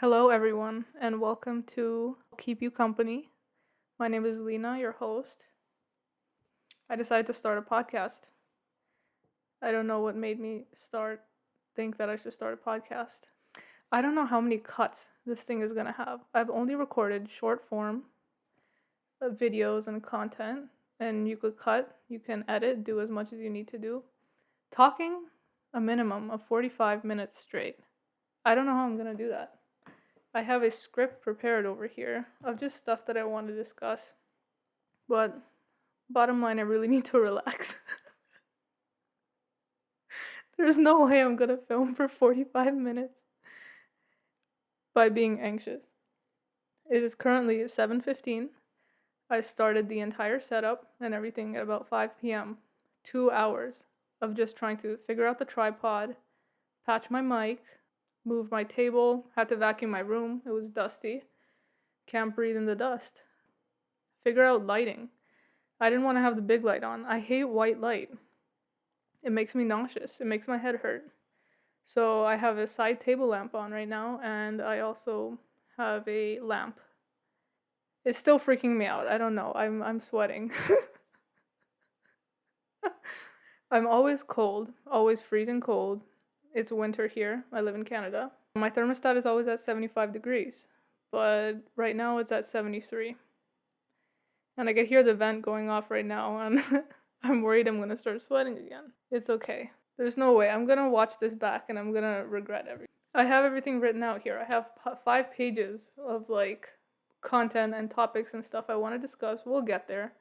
Hello, everyone, and welcome to Keep You Company. My name is Lena, your host. I decided to start a podcast. I don't know what made me think that I should start a podcast. I don't know how many cuts this thing is going to have. I've only recorded short form videos and content, and you could cut, you can edit, do as much as you need to do. Talking a minimum of 45 minutes straight. I don't know how I'm going to do that. I have a script prepared over here of just stuff that I want to discuss. But bottom line, I really need to relax. There's no way I'm gonna film for 45 minutes by being anxious. It is currently 7:15. I started the entire setup and everything at about 5 p.m. 2 hours of just trying to figure out the tripod, patch my mic, move my table, had to vacuum my room. It was dusty. Can't breathe in the dust. Figure out lighting. I didn't want to have the big light on. I hate white light. It makes me nauseous. It makes my head hurt. So I have a side table lamp on right now, and I also have a lamp. It's still freaking me out. I don't know. I'm sweating. I'm always cold, always freezing cold. It's winter here. I live in Canada. My thermostat is always at 75 degrees, but right now it's at 73. And I could hear the vent going off right now, and I'm worried I'm gonna start sweating again. It's okay. There's no way. I'm gonna watch this back and I'm gonna regret everything. I have everything written out here. I have 5 pages of content and topics and stuff I want to discuss. We'll get there.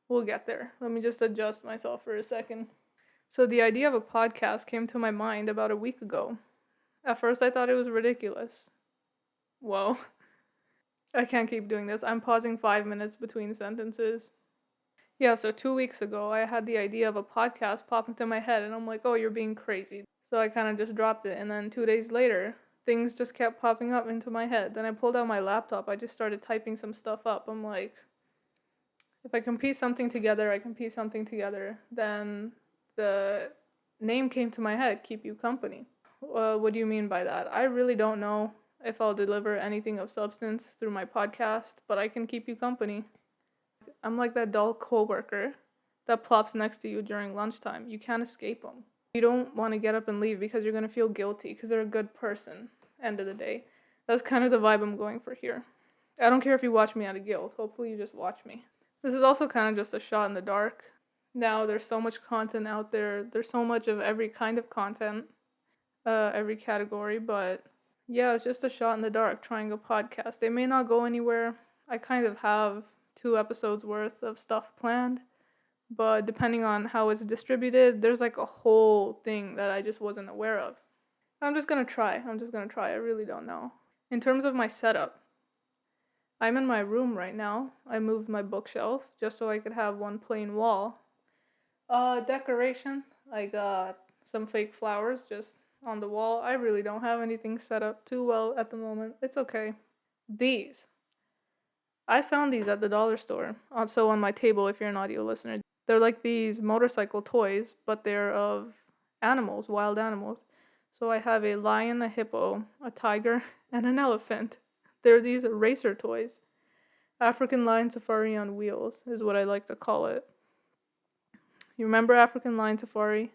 Let me just adjust myself for a second. So the idea of a podcast came to my mind about a week ago. At first I thought it was ridiculous. Whoa. I can't keep doing this. I'm pausing 5 minutes between sentences. Yeah, so 2 weeks ago, I had the idea of a podcast pop into my head, and I'm like, oh, you're being crazy. So I kind of just dropped it, and then 2 days later, things just kept popping up into my head. Then I pulled out my laptop, I just started typing some stuff up. I'm like, if I can piece something together, I can piece something together. Then the name came to my head, Keep You Company. What do you mean by that? I really don't know if I'll deliver anything of substance through my podcast, but I can keep you company. I'm like that dull coworker that plops next to you during lunchtime. You can't escape them. You don't want to get up and leave because you're going to feel guilty because they're a good person, end of the day. That's kind of the vibe I'm going for here. I don't care if you watch me out of guilt. Hopefully you just watch me. This is also kind of just a shot in the dark. Now there's so much content out there. There's so much of every kind of content, every category. But yeah, it's just a shot in the dark trying a podcast. They may not go anywhere. I kind of have 2 episodes worth of stuff planned. But depending on how it's distributed, there's like a whole thing that I just wasn't aware of. I'm just gonna try. I really don't know. In terms of my setup, I'm in my room right now. I moved my bookshelf just so I could have one plain wall. Decoration. I got some fake flowers just on the wall. I really don't have anything set up too well at the moment. It's okay. These. I found these at the dollar store. Also on my table if you're an audio listener. They're like these motorcycle toys, but they're of animals, wild animals. So I have a lion, a hippo, a tiger, and an elephant. They're these racer toys. African lion safari on wheels is what I like to call it. You remember African lion safari?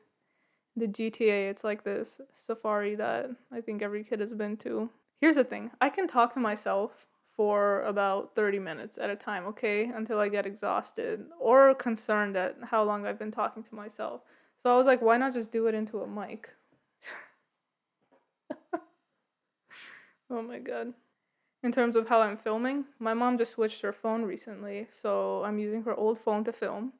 The GTA, it's like this safari that I think every kid has been to. Here's the thing. I can talk to myself for about 30 minutes at a time, okay? Until I get exhausted or concerned at how long I've been talking to myself. So I was like, why not just do it into a mic? Oh my god. In terms of how I'm filming, my mom just switched her phone recently, so I'm using her old phone to film,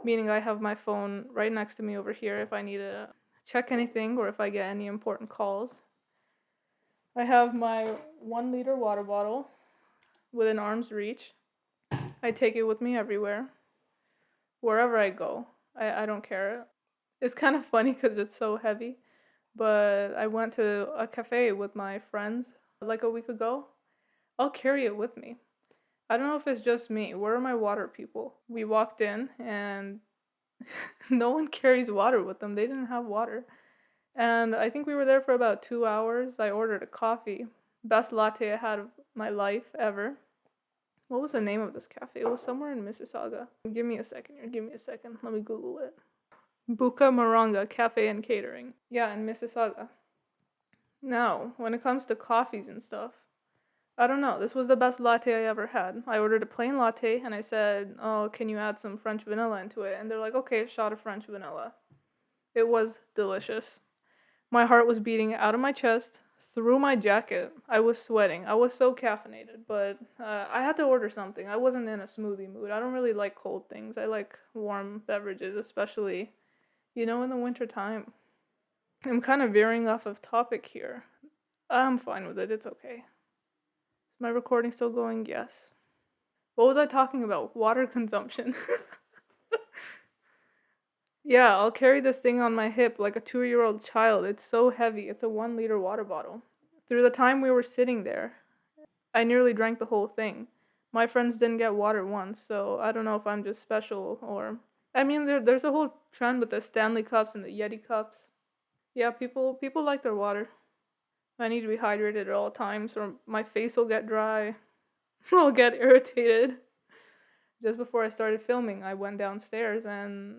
meaning I have my phone right next to me over here if I need to check anything or if I get any important calls. I have my 1-liter water bottle within arm's reach. I take it with me everywhere, wherever I go. I don't care. It's kind of funny because it's so heavy, but I went to a cafe with my friends like a week ago. I'll carry it with me. I don't know if it's just me. Where are my water people? We walked in and no one carries water with them. They didn't have water. And I think we were there for about 2 hours. I ordered a coffee. Best latte I had of my life ever. What was the name of this cafe? It was somewhere in Mississauga. Give me a second here. Give me a second. Let me Google it. Buka Maranga Cafe and Catering. Yeah, in Mississauga. Now, when it comes to coffees and stuff, I don't know. This was the best latte I ever had. I ordered a plain latte and I said, "Oh, can you add some French vanilla into it?" And they're like, "Okay, a shot of French vanilla." It was delicious. My heart was beating out of my chest, through my jacket. I was sweating. I was so caffeinated, but I had to order something. I wasn't in a smoothie mood. I don't really like cold things. I like warm beverages, especially, in the winter time. I'm kind of veering off of topic here. I'm fine with it. It's okay. Is my recording still going? Yes. What was I talking about? Water consumption. Yeah, I'll carry this thing on my hip like a 2-year-old child. It's so heavy. It's a 1 liter water bottle. Through the time we were sitting there, I nearly drank the whole thing. My friends didn't get water once, so I don't know if I'm just special or. I mean, there's a whole trend with the Stanley cups and the Yeti cups. Yeah, people like their water. I need to be hydrated at all times, or my face will get dry. I'll get irritated. Just before I started filming, I went downstairs and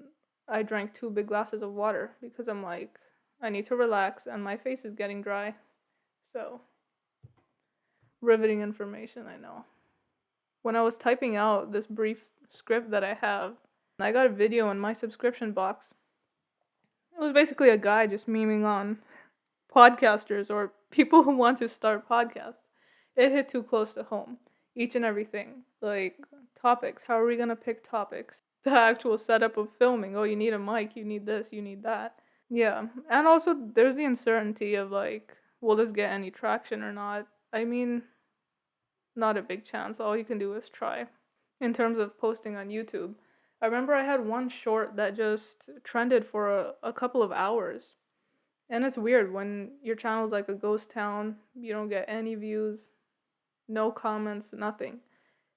I drank 2 big glasses of water because I'm like, I need to relax and my face is getting dry. So, riveting information, I know. When I was typing out this brief script that I have, I got a video in my subscription box. It was basically a guy just memeing on podcasters or people who want to start podcasts. It hit too close to home. Each and everything. Like, topics. How are we going to pick topics? The actual setup of filming. Oh, you need a mic, you need this, you need that. Yeah. And also, there's the uncertainty of, like, will this get any traction or not? I mean, not a big chance. All you can do is try. In terms of posting on YouTube, I remember I had one short that just trended for a couple of hours. And it's weird when your channel's like a ghost town, you don't get any views, no comments, nothing.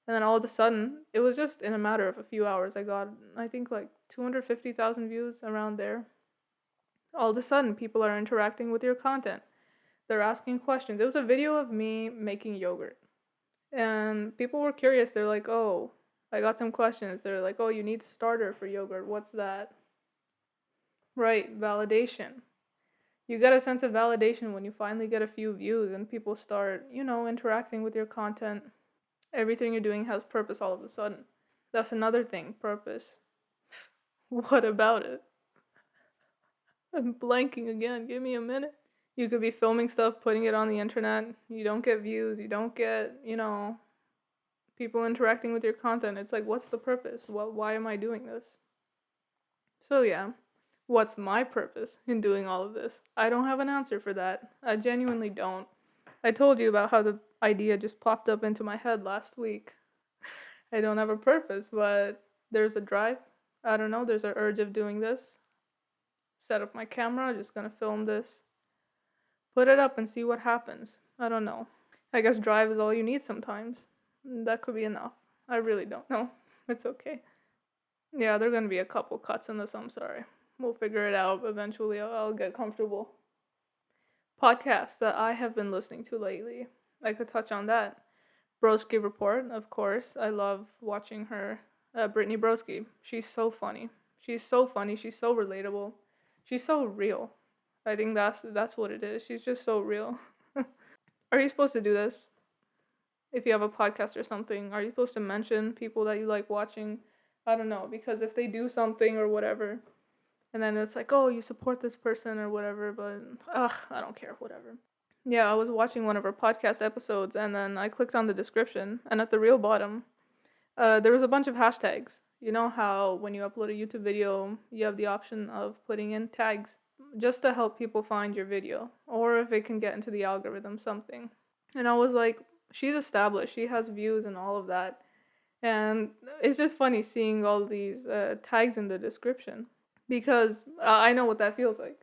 And then all of a sudden, it was just in a matter of a few hours, I got, I think, like 250,000 views around there. All of a sudden, people are interacting with your content. They're asking questions. It was a video of me making yogurt. And people were curious. They're like, "Oh, I got some questions." They're like, "Oh, you need starter for yogurt. What's that?" Right, validation. You get a sense of validation when you finally get a few views and people start, interacting with your content. Everything you're doing has purpose all of a sudden. That's another thing, purpose. What about it? I'm blanking again. Give me a minute. You could be filming stuff, putting it on the internet. You don't get views. You don't get, people interacting with your content. It's like, what's the purpose? Why am I doing this? So yeah, what's my purpose in doing all of this? I don't have an answer for that. I genuinely don't. I told you about how the idea just popped up into my head last week. I don't have a purpose, but there's a drive. I don't know, there's an urge of doing this. Set up my camera, just gonna film this. Put it up and see what happens. I don't know. I guess drive is all you need sometimes. That could be enough. I really don't know. It's okay. Yeah, there are gonna be a couple cuts in this, I'm sorry. We'll figure it out eventually. I'll get comfortable. Podcasts that I have been listening to lately. I could touch on that. Broski Report, of course. I love watching her. Brittany Broski. She's so funny. She's so funny. She's so relatable. She's so real. I think that's what it is. She's just so real. Are you supposed to do this? If you have a podcast or something, are you supposed to mention people that you like watching? I don't know, because if they do something or whatever, and then it's like, oh, you support this person or whatever, but I don't care, whatever. Yeah, I was watching one of her podcast episodes, and then I clicked on the description, and at the real bottom, there was a bunch of hashtags. You know how when you upload a YouTube video, you have the option of putting in tags just to help people find your video, or if it can get into the algorithm, something. And I was like, she's established, she has views and all of that. And it's just funny seeing all these tags in the description because I know what that feels like.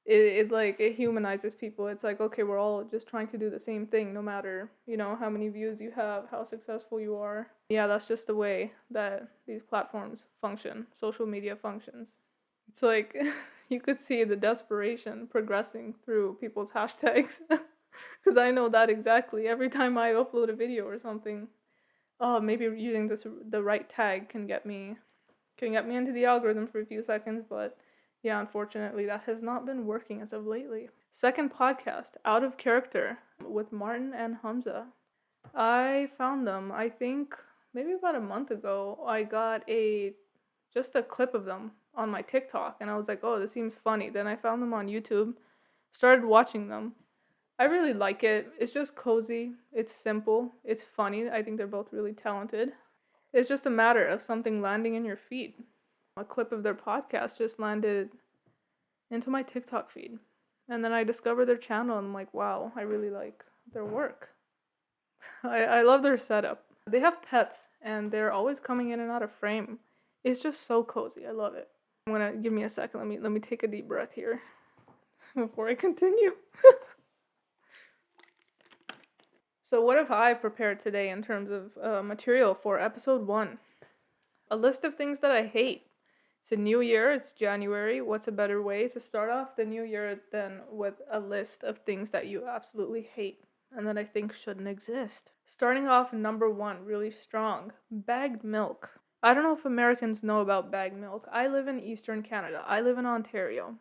It humanizes people. It's like, okay, we're all just trying to do the same thing, no matter, how many views you have, how successful you are. Yeah, that's just the way that these platforms function, social media functions. It's like, you could see the desperation progressing through people's hashtags. Because I know that exactly. Every time I upload a video or something, oh, maybe using the right tag can get me into the algorithm for a few seconds, but yeah, unfortunately, that has not been working as of lately. Second podcast, Out of Character, with Martin and Hamza. I found them, I think, maybe about a month ago. I got just a clip of them on my TikTok, and I was like, oh, this seems funny. Then I found them on YouTube, started watching them. I really like it. It's just cozy. It's simple. It's funny. I think they're both really talented. It's just a matter of something landing in your feed. A clip of their podcast just landed into my TikTok feed. And then I discovered their channel and I'm like, wow, I really like their work. I love their setup. They have pets and they're always coming in and out of frame. It's just so cozy. I love it. Give me a second. Let me take a deep breath here before I continue. So what have I prepared today in terms of material for episode 1? A list of things that I hate. It's a new year, it's January. What's a better way to start off the new year than with a list of things that you absolutely hate and that I think shouldn't exist? Starting off, number 1, really strong, bagged milk. I don't know if Americans know about bagged milk. I live in Eastern Canada. I live in Ontario.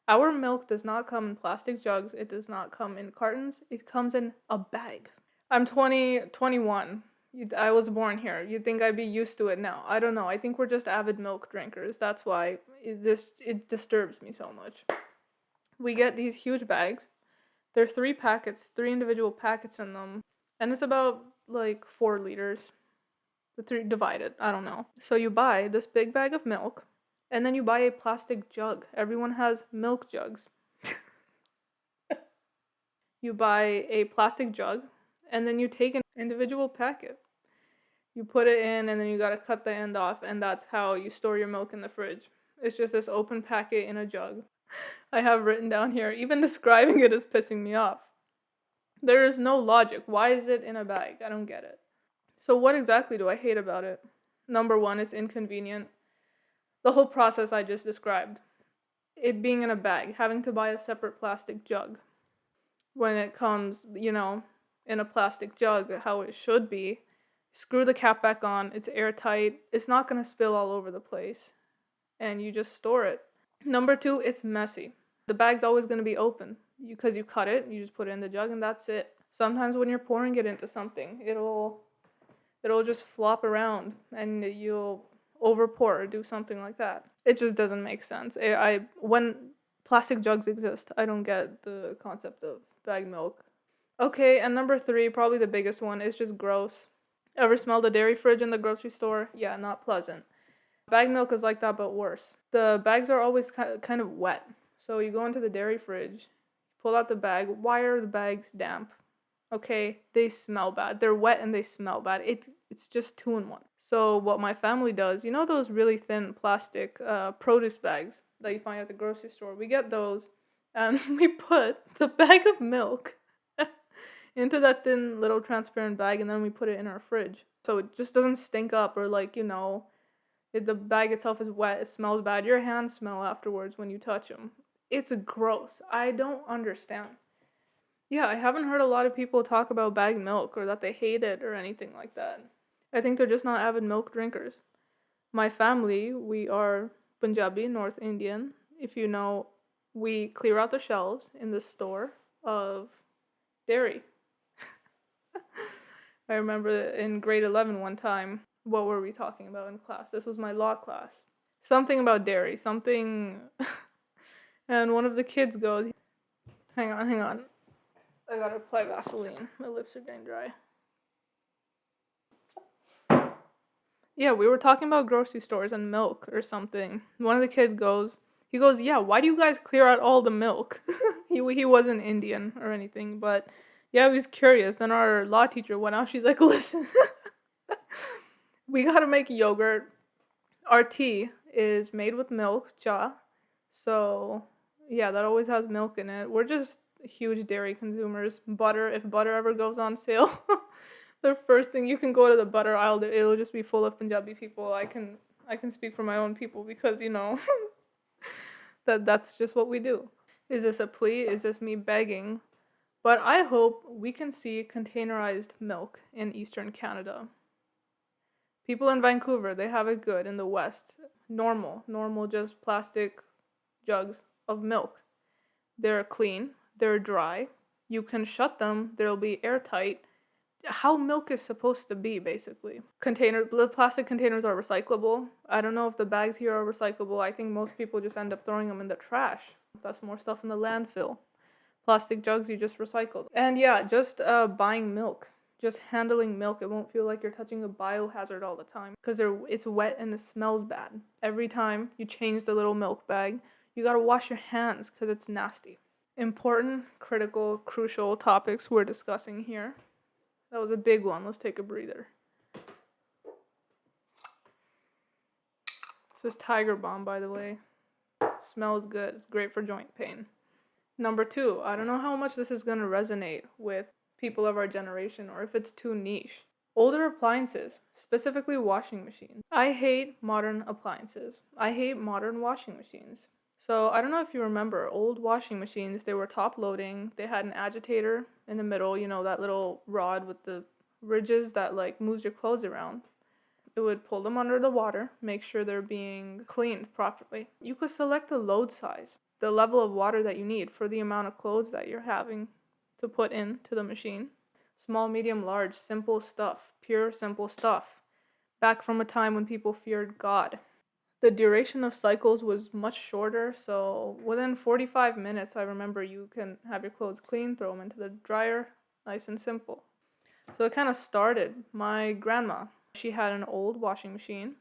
Our milk does not come in plastic jugs. It does not come in cartons. It comes in a bag. I'm 21. I was born here. You'd think I'd be used to it now. I don't know. I think we're just avid milk drinkers. That's why it disturbs me so much. We get these huge bags. They're 3 packets, 3 individual packets in them. And it's about like 4 liters. The 3 divided. I don't know. So you buy this big bag of milk. And then you buy a plastic jug. Everyone has milk jugs. You buy a plastic jug. And then you take an individual packet. You put it in and then you gotta cut the end off, and that's how you store your milk in the fridge. It's just this open packet in a jug. I have written down here, even describing it is pissing me off. There is no logic. Why is it in a bag? I don't get it. So what exactly do I hate about it? Number 1, it's inconvenient. The whole process I just described. It being in a bag, having to buy a separate plastic jug. When it comes, in a plastic jug, how it should be. Screw the cap back on, it's airtight, it's not going to spill all over the place, and you just store it. Number 2, it's messy. The bag's always going to be open, because you cut it, you just put it in the jug, and that's it. Sometimes when you're pouring it into something, it'll just flop around, and you'll overpour or do something like that. It just doesn't make sense. When plastic jugs exist, I don't get the concept of bag milk. Okay, and number 3, probably the biggest one, is just gross. Ever smelled a dairy fridge in the grocery store? Yeah, not pleasant. Bag milk is like that, but worse. The bags are always kind of wet. So you go into the dairy fridge, pull out the bag. Why are the bags damp? Okay, they smell bad. They're wet and they smell bad. It's just 2 in 1. So what my family does, those really thin plastic produce bags that you find at the grocery store? We get those and we put the bag of milk into that thin little transparent bag, and then we put it in our fridge. So it just doesn't stink up, or if the bag itself is wet, it smells bad. Your hands smell afterwards when you touch them. It's gross. I don't understand. Yeah, I haven't heard a lot of people talk about bag milk or that they hate it or anything like that. I think they're just not avid milk drinkers. My family, we are Punjabi, North Indian. If you know, we clear out the shelves in the store of dairy. I remember in grade 11 one time, what were we talking about in class? This was my law class. Something about dairy, something... And one of the kids goes, hang on. I gotta apply Vaseline. My lips are getting dry. Yeah, we were talking about grocery stores and milk or something. One of the kids goes, yeah, why do you guys clear out all the milk? He wasn't Indian or anything, but... Yeah, I was curious, and our law teacher went out. She's like, listen, we gotta make yogurt. Our tea is made with milk, cha. So, yeah, that always has milk in it. We're just huge dairy consumers. Butter, if butter ever goes on sale, the first thing, you can go to the butter aisle, it'll just be full of Punjabi people. I can speak for my own people because, that's just what we do. Is this a plea? Is this me begging But I hope we can see containerized milk in Eastern Canada. People in Vancouver, they have it good in the West. Normal, just plastic jugs of milk. They're clean, they're dry. You can shut them, they'll be airtight. How milk is supposed to be, basically. The plastic containers are recyclable. I don't know if the bags here are recyclable. I think most people just end up throwing them in the trash. That's more stuff in the landfill. Plastic jugs you just recycled. And yeah, just buying milk. Just handling milk, it won't feel like you're touching a biohazard all the time because it's wet and it smells bad. Every time you change the little milk bag, you gotta wash your hands because it's nasty. Important, critical, crucial topics we're discussing here. That was a big one. Let's take a breather. This is Tiger Balm, by the way. Smells good. It's great for joint pain. Number 2, I don't know how much this is going to resonate with people of our generation or if it's too niche. Older appliances, specifically washing machines. I hate modern appliances. I hate modern washing machines. So I don't know if you remember old washing machines, they were top loading. They had an agitator in the middle, that little rod with the ridges that like moves your clothes around. It would pull them under the water, make sure they're being cleaned properly. You could select the load size, the level of water that you need for the amount of clothes that you're having to put into the machine. Small, medium, large, simple stuff, pure simple stuff. Back from a time when people feared God. The duration of cycles was much shorter, so within 45 minutes, I remember you can have your clothes clean, throw them into the dryer, nice and simple. So it kind of started. My grandma, she had an old washing machine.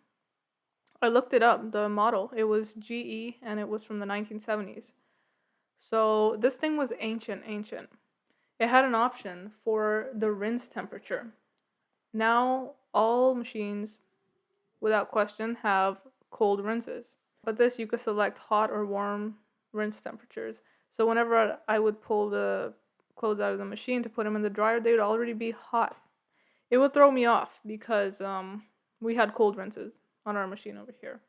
I looked it up, the model. It was GE and it was from the 1970s. So this thing was ancient. It had an option for the rinse temperature. Now all machines, without question, have cold rinses. But this you could select hot or warm rinse temperatures. So whenever I would pull the clothes out of the machine to put them in the dryer, they would already be hot. It would throw me off because we had cold rinses on our machine over here.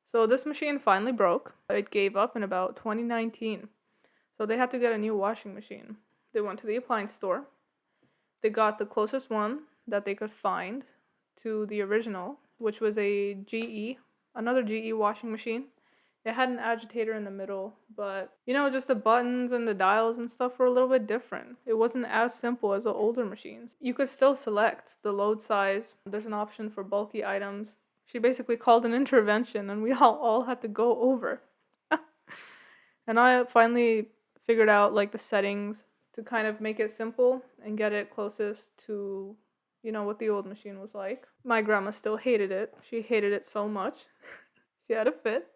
So this machine finally broke. It gave up in about 2019. So they had to get a new washing machine. They went to the appliance store. They got the closest one that they could find to the original, which was another GE washing machine. It had an agitator in the middle, but just the buttons and the dials and stuff were a little bit different. It wasn't as simple as the older machines. You could still select the load size. There's an option for bulky items. She basically called an intervention and we all had to go over. And I finally figured out like the settings to kind of make it simple and get it closest to what the old machine was like. My grandma still hated it. She hated it so much. She had a fit.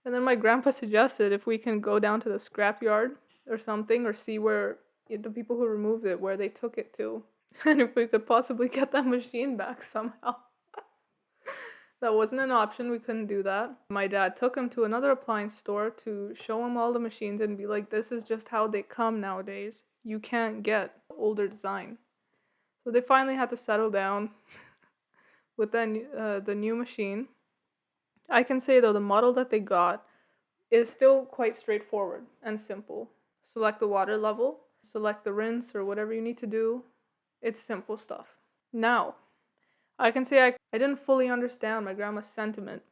And then my grandpa suggested if we can go down to the scrapyard or something or see where the people who removed it, where they took it to. And if we could possibly get that machine back somehow. That wasn't an option. We couldn't do that. My dad took him to another appliance store to show him all the machines and be like, this is just how they come nowadays. You can't get older design. So they finally had to settle down with the new machine. I can say though, the model that they got is still quite straightforward and simple. Select the water level, select the rinse or whatever you need to do. It's simple stuff. Now, I can say I didn't fully understand my grandma's sentiment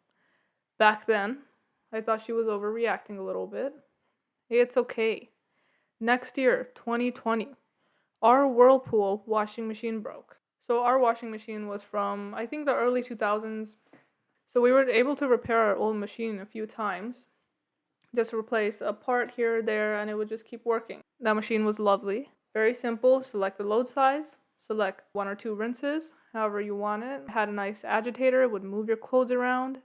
back then. I thought she was overreacting a little bit. It's okay. Next year, 2020, our Whirlpool washing machine broke. So our washing machine was from, I think, the early 2000s. So we were able to repair our old machine a few times. Just replace a part here or there and it would just keep working. That machine was lovely. Very simple. Select the load size. Select 1 or 2 rinses, however you want it. It had a nice agitator. It would move your clothes around.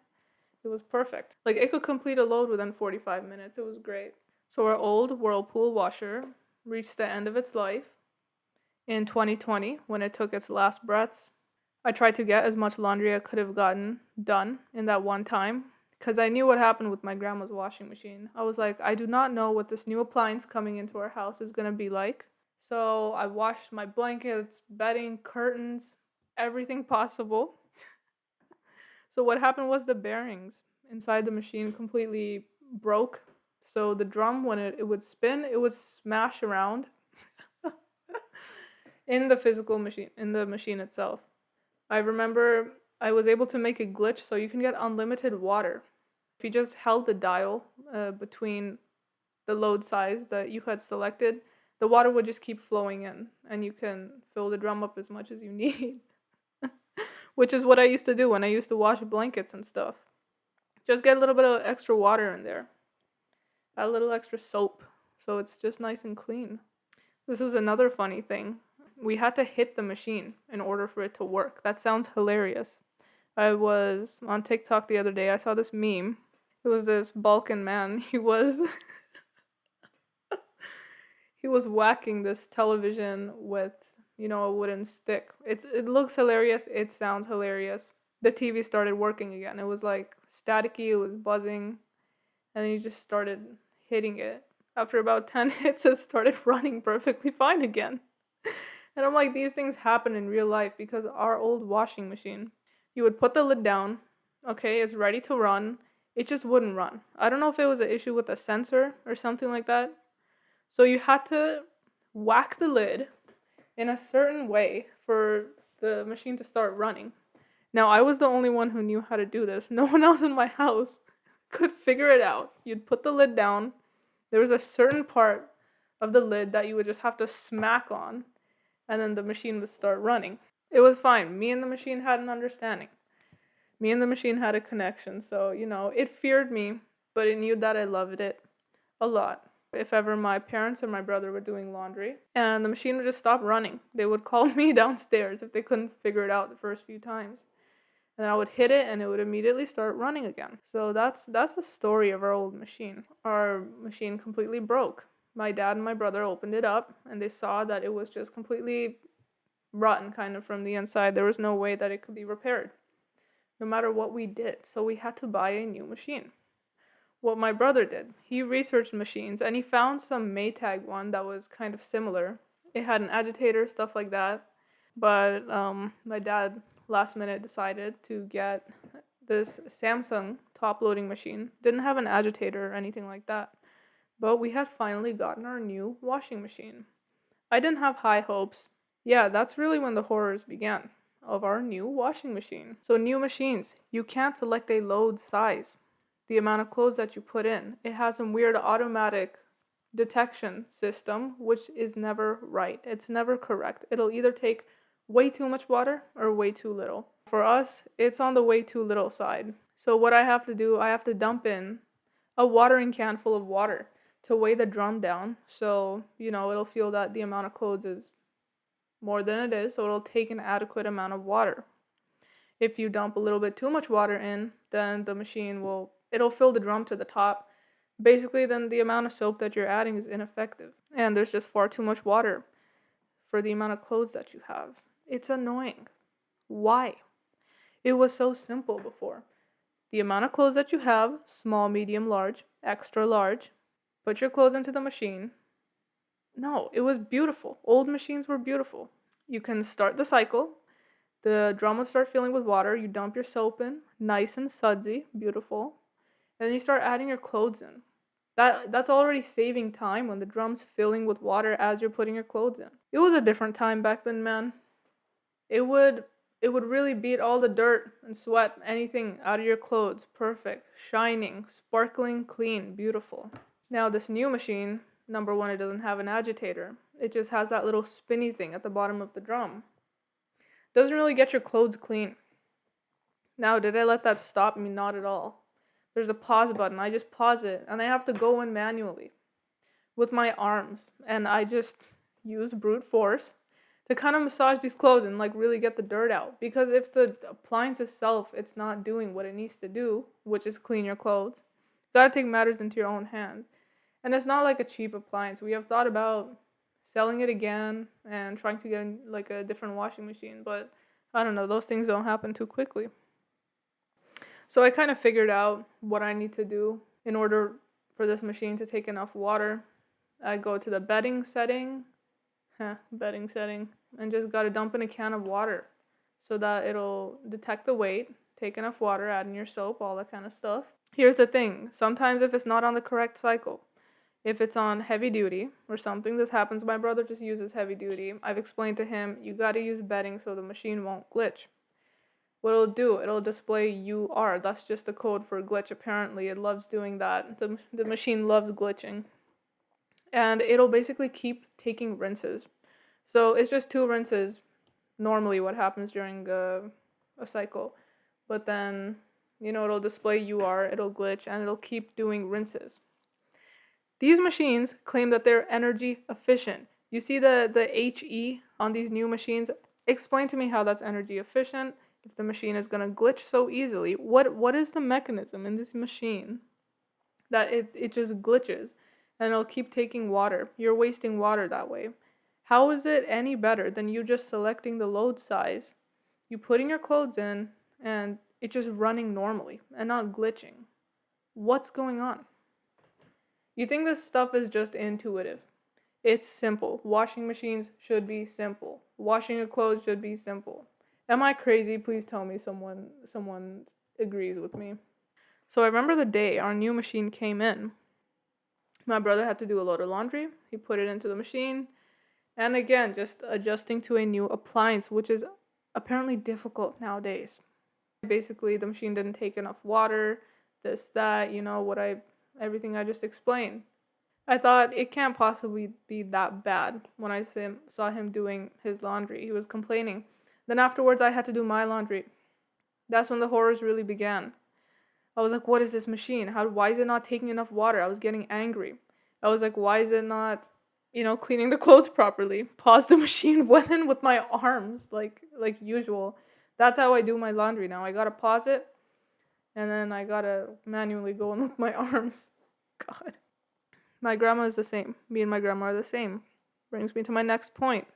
It was perfect. Like it could complete a load within 45 minutes. It was great. So our old Whirlpool washer reached the end of its life in 2020 when it took its last breaths. I tried to get as much laundry I could have gotten done in that one time because I knew what happened with my grandma's washing machine. I was like, I do not know what this new appliance coming into our house is going to be like. So I washed my blankets, bedding, curtains, everything possible. So what happened was the bearings inside the machine completely broke. So the drum, when it would spin, it would smash around. in the physical machine, in the machine itself. I remember I was able to make a glitch so you can get unlimited water. If you just held the dial between the load size that you had selected, the water would just keep flowing in and you can fill the drum up as much as you need. Which is what I used to do when I used to wash blankets and stuff. Just get a little bit of extra water in there. Add a little extra soap so it's just nice and clean. This was another funny thing. We had to hit the machine in order for it to work. That sounds hilarious. I was on TikTok the other day. I saw this meme. It was this Balkan man. He was whacking this television with, a wooden stick. It looks hilarious. It sounds hilarious. The TV started working again. It was like staticky. It was buzzing. And then he just started hitting it. After about 10 hits, it started running perfectly fine again. And I'm like, these things happen in real life because our old washing machine, you would put the lid down, okay, it's ready to run, it just wouldn't run. I don't know if it was an issue with the sensor or something like that. So you had to whack the lid in a certain way for the machine to start running. Now, I was the only one who knew how to do this. No one else in my house could figure it out. You'd put the lid down. There was a certain part of the lid that you would just have to smack on, and then the machine would start running. It was fine. Me and the machine had an understanding. Me and the machine had a connection. So, it feared me, but it knew that I loved it a lot. If ever my parents and my brother were doing laundry and the machine would just stop running, they would call me downstairs if they couldn't figure it out the first few times. And I would hit it and it would immediately start running again. So that's the story of our old machine. Our machine completely broke. My dad and my brother opened it up and they saw that it was just completely rotten kind of from the inside. There was no way that it could be repaired, no matter what we did. So we had to buy a new machine. What my brother did, he researched machines and he found some Maytag one that was kind of similar. It had an agitator, stuff like that. But my dad last minute decided to get this Samsung top loading machine. Didn't have an agitator or anything like that. But we had finally gotten our new washing machine. I didn't have high hopes. Yeah, that's really when the horrors began of our new washing machine. So new machines, you can't select a load size, the amount of clothes that you put in. It has some weird automatic detection system, which is never right. It's never correct. It'll either take way too much water or way too little. For us, it's on the way too little side. So what I have to do, I have to dump in a watering can full of water to weigh the drum down. So, it'll feel that the amount of clothes is more than it is. So it'll take an adequate amount of water. If you dump a little bit too much water in, then the machine it'll fill the drum to the top. Basically, then the amount of soap that you're adding is ineffective. And there's just far too much water for the amount of clothes that you have. It's annoying. Why? It was so simple before. The amount of clothes that you have, small, medium, large, extra large, put your clothes into the machine. No, it was beautiful. Old machines were beautiful. You can start the cycle. The drum will start filling with water. You dump your soap in, nice and sudsy, beautiful. And then you start adding your clothes in. That's already saving time when the drum's filling with water as you're putting your clothes in. It was a different time back then, man. It would really beat all the dirt and sweat, anything out of your clothes. Perfect, shining, sparkling, clean, beautiful. Now this new machine, number one, it doesn't have an agitator. It just has that little spinny thing at the bottom of the drum. Doesn't really get your clothes clean. Now, did I let that stop me? Not at all. There's a pause button. I just pause it, and I have to go in manually with my arms, and I just use brute force to kind of massage these clothes and really get the dirt out. Because if the appliance itself, it's not doing what it needs to do, which is clean your clothes, you gotta take matters into your own hand. And it's not like a cheap appliance. We have thought about selling it again and trying to get a different washing machine, but I don't know, those things don't happen too quickly. So I kind of figured out what I need to do in order for this machine to take enough water. I go to the bedding setting, and just got to dump in a can of water so that it'll detect the weight, take enough water, add in your soap, all that kind of stuff. Here's the thing. Sometimes if it's not on the correct cycle, If it's on heavy duty or something, this happens. My brother just uses heavy duty. I've explained to him, you got to use bedding so the machine won't glitch. What it'll do, it'll display UR. That's just the code for glitch. Apparently, it loves doing that. The machine loves glitching. And it'll basically keep taking rinses. So it's just 2 rinses, normally what happens during a cycle. But then, it'll display UR, it'll glitch, and it'll keep doing rinses. These machines claim that they're energy efficient. You see the HE on these new machines? Explain to me how that's energy efficient. If the machine is going to glitch so easily, what is the mechanism in this machine that it just glitches and it'll keep taking water? You're wasting water that way. How is it any better than you just selecting the load size, you putting your clothes in, and it's just running normally and not glitching? What's going on? You think this stuff is just intuitive. It's simple. Washing machines should be simple. Washing your clothes should be simple. Am I crazy? Please tell me someone agrees with me. So I remember the day our new machine came in. My brother had to do a load of laundry. He put it into the machine. And again, just adjusting to a new appliance, which is apparently difficult nowadays. Basically, the machine didn't take enough water, this, that, everything I just explained. I thought it can't possibly be that bad when I saw him doing his laundry. He was complaining. Then afterwards, I had to do my laundry. That's when the horrors really began. I was like, what is this machine? Why is it not taking enough water? I was getting angry. I was like, why is it not, cleaning the clothes properly? Pause the machine, went in with my arms, like usual. That's how I do my laundry now. I gotta pause it, and then I gotta manually go in with my arms. God. My grandma is the same. Me and my grandma are the same. Brings me to my next point.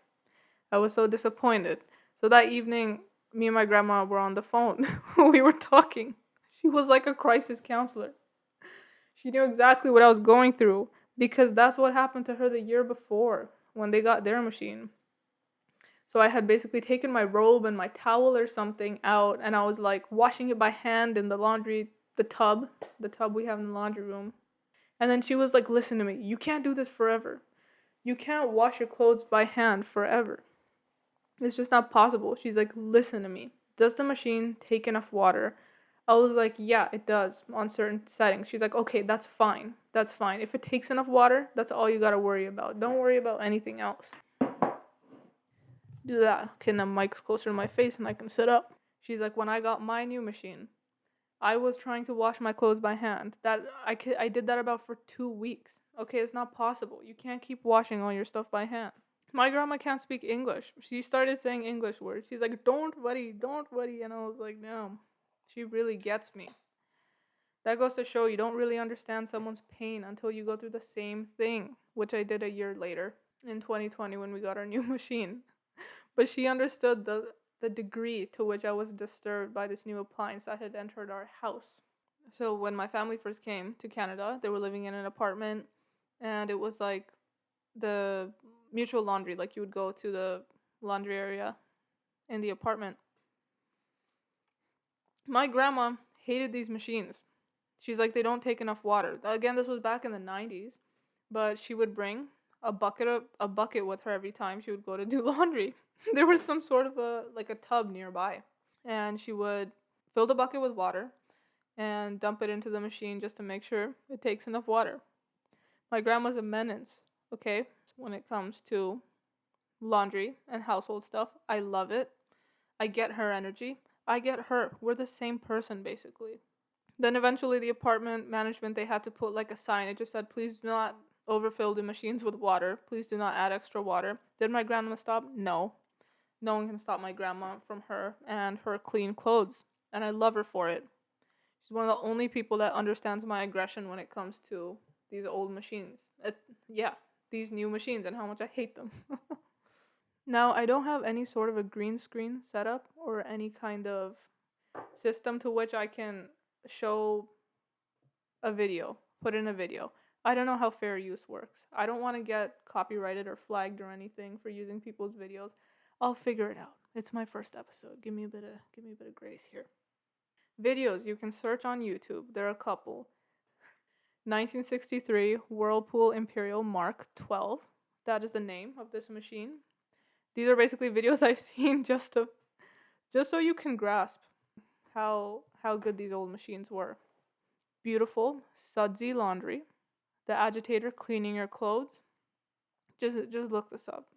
I was so disappointed. So that evening, me and my grandma were on the phone. We were talking. She was like a crisis counselor. She knew exactly what I was going through because that's what happened to her the year before when they got their machine. So I had basically taken my robe and my towel or something out, and I was like washing it by hand in the laundry, the tub we have in the laundry room. And then she was like, listen to me, you can't do this forever. You can't wash your clothes by hand forever. It's just not possible. She's like, listen to me. Does the machine take enough water? I was like, yeah, it does on certain settings. She's like, okay, that's fine. That's fine. If it takes enough water, that's all you gotta worry about. Don't worry about anything else. Do that. Okay, the mic's closer to my face and I can sit up. She's like, when I got my new machine, I was trying to wash my clothes by hand. I did that about for 2 weeks. Okay, it's not possible. You can't keep washing all your stuff by hand. My grandma can't speak English. She started saying English words. She's like, don't worry. And I was like, no. She really gets me. That goes to show you don't really understand someone's pain until you go through the same thing, which I did a year later in 2020 when we got our new machine. But she understood the degree to which I was disturbed by this new appliance that had entered our house. So when my family first came to Canada, they were living in an apartment, and it was like the mutual laundry, like you would go to the laundry area in the apartment. My grandma hated these machines. She's like, they don't take enough water. Again, this was back in the 90s, but she would bring a bucket with her every time she would go to do laundry. There was some sort of a tub nearby, and she would fill the bucket with water and dump it into the machine just to make sure it takes enough water. My grandma's a menace, okay? When it comes to laundry and household stuff, I love it. I get her energy. I get her. We're the same person, basically. Then eventually the apartment management, they had to put like a sign. It just said, please do not overfill the machines with water. Please do not add extra water. Did my grandma stop? No. No one can stop my grandma from her and her clean clothes. And I love her for it. She's one of the only people that understands my aggression when it comes to these old machines. These new machines and how much I hate them. Now, I don't have any sort of a green screen setup or any kind of system to which I can show a video, put in a video. I don't know how fair use works. I don't want to get copyrighted or flagged or anything for using people's videos. I'll figure it out. It's my first episode. Give me a bit of grace here. Videos you can search on YouTube. There are a couple. 1963 Whirlpool Imperial Mark 12. That is the name of this machine. These are basically videos I've seen just so you can grasp how good these old machines were. Beautiful, sudsy laundry. The agitator cleaning your clothes. Just look this up.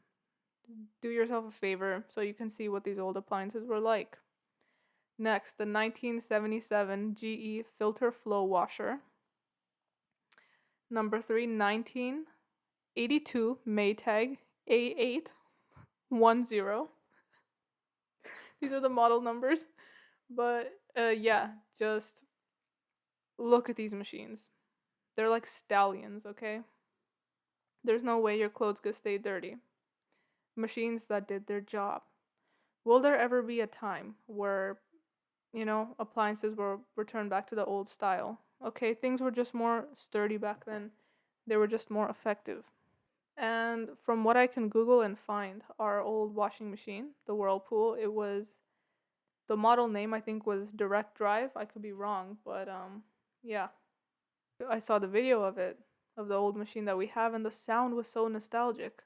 Do yourself a favor so you can see what these old appliances were like. Next, the 1977 GE filter flow washer. Number 3, 1982 Maytag A810. These are the model numbers. But yeah, just look at these machines. They're like stallions, okay? There's no way your clothes could stay dirty. Machines that did their job. Will there ever be a time where, appliances were returned back to the old style? Okay, things were just more sturdy back then. They were just more effective. And from what I can Google and find, our old washing machine, the Whirlpool, the model name I think was Direct Drive. I could be wrong, but yeah. I saw the video of it, of the old machine that we have, and the sound was so nostalgic.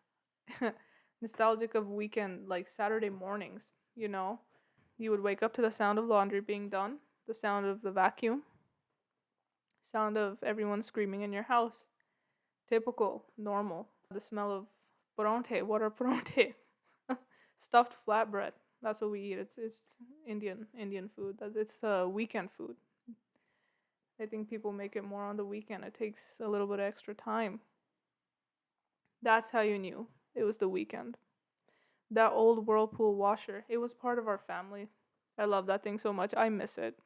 Nostalgic of weekend, like Saturday mornings, You would wake up to the sound of laundry being done, the sound of the vacuum, sound of everyone screaming in your house. Typical, normal. The smell of pronte, what are pronte? Stuffed flatbread. That's what we eat. It's Indian food. It's weekend food. I think people make it more on the weekend. It takes a little bit of extra time. That's how you knew it was the weekend. That old Whirlpool washer, it was part of our family. I love that thing so much. I miss it.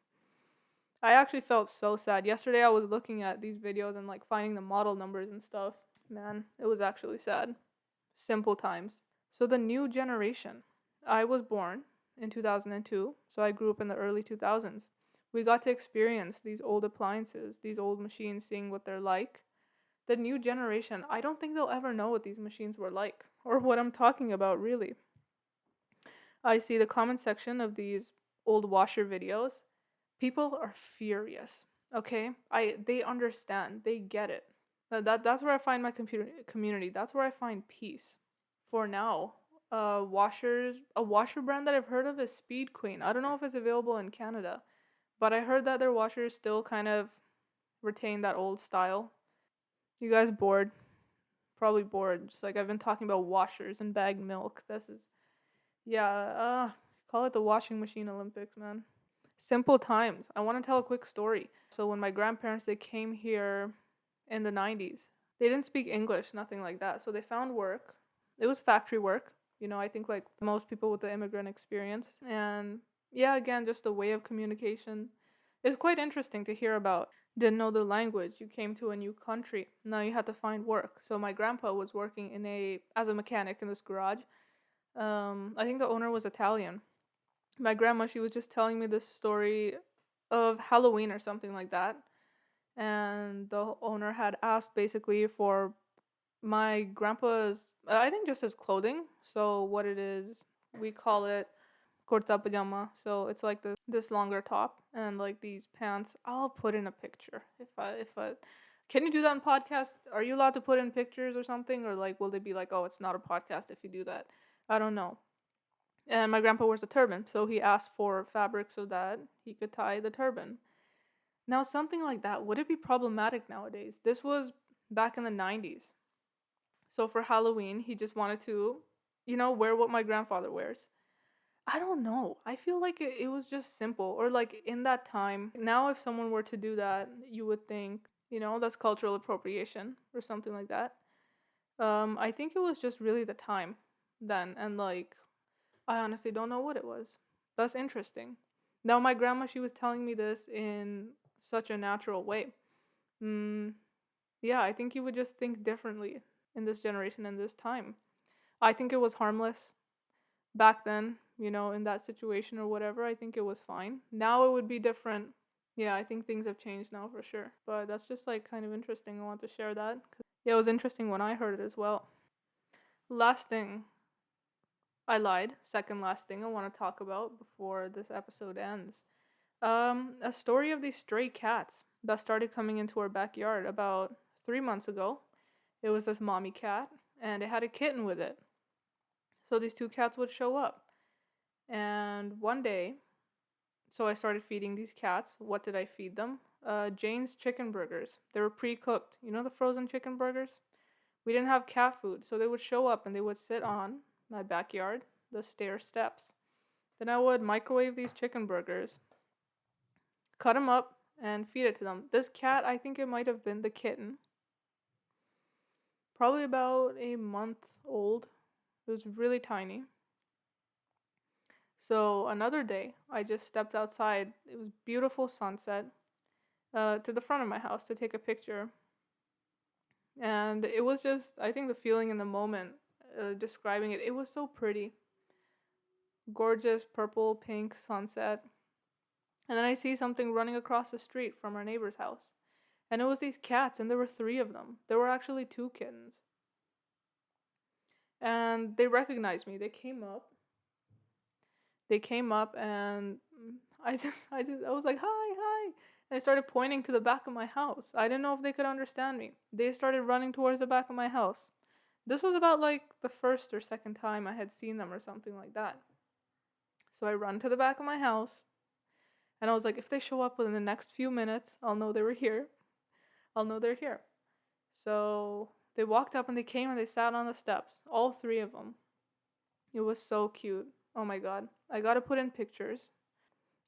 I actually felt so sad. Yesterday I was looking at these videos and like finding the model numbers and stuff. Man, it was actually sad. Simple times. So the new generation. I was born in 2002, so I grew up in the early 2000s. We got to experience these old appliances, these old machines, seeing what they're like. The new generation, I don't think they'll ever know what these machines were like or what I'm talking about, really. I see the comment section of these old washer videos. People are furious. Okay? They understand. They get it. That's where I find my community. That's where I find peace. For now, a washer brand that I've heard of is Speed Queen. I don't know if it's available in Canada, but I heard that their washers still kind of retain that old style. You guys bored? Probably bored. Just like I've been talking about washers and bagged milk. Call it the washing machine Olympics, man. Simple times. I want to tell a quick story. So when my grandparents, they came here in the 90s, they didn't speak English, nothing like that. So they found work. It was factory work. I think like most people with the immigrant experience. And yeah, again, just a way of communication. It's quite interesting to hear about. Didn't know the language. You came to a new country. Now you had to find work. So my grandpa was working as a mechanic in this garage. I think the owner was Italian. My grandma, she was just telling me this story of Halloween or something like that. And the owner had asked basically for my grandpa's, I think just his clothing. So what it is, we call it kurta pajama. So it's like this longer top and like these pants. I'll put in a picture if I can you do that in podcast? Are you allowed to put in pictures or something, or like will they be like, oh, it's not a podcast if you do that? I don't know. And my grandpa wears a turban, so he asked for fabric so that he could tie the turban. Now something like that, would it be problematic nowadays? This was back in the 90s. So for Halloween, he just wanted to, wear what my grandfather wears. I don't know. I feel like it was just simple. Or like in that time, now if someone were to do that, you would think, that's cultural appropriation or something like that. I think it was just really the time then. And like, I honestly don't know what it was. That's interesting. Now my grandma, she was telling me this in such a natural way. Yeah, I think you would just think differently in this generation and this time. I think it was harmless back then, in that situation or whatever. I think it was fine. Now it would be different. Yeah, I think things have changed now for sure. But that's just like kind of interesting. I want to share that. Yeah, it was interesting when I heard it as well. Last thing, I lied. Second last thing I want to talk about before this episode ends. A story of these stray cats that started coming into our backyard about 3 months ago. It was this mommy cat, and it had a kitten with it. So these two cats would show up. And one day, so I started feeding these cats. What did I feed them? Jane's chicken burgers. They were pre-cooked. You know the frozen chicken burgers? We didn't have cat food, so they would show up and they would sit on my backyard, the stair steps. Then I would microwave these chicken burgers, cut them up, and feed it to them. This cat, I think it might have been the kitten, probably about a month old. It was really tiny. So another day, I just stepped outside. It was beautiful sunset, to the front of my house to take a picture. And it was just, I think the feeling in the moment, describing it, it was so pretty. Gorgeous purple, pink sunset. And then I see something running across the street from our neighbor's house. And it was these cats, and there were three of them. There were actually two kittens. And they recognized me. They came up. And I was like, hi, hi. And I started pointing to the back of my house. I didn't know if they could understand me. They started running towards the back of my house. This was about like the first or second time I had seen them or something like that. So I run to the back of my house. And I was like, if they show up within the next few minutes, I'll know they were here. I'll know they're here. So they walked up and they came and they sat on the steps. All three of them. It was so cute. Oh my god. I gotta put in pictures.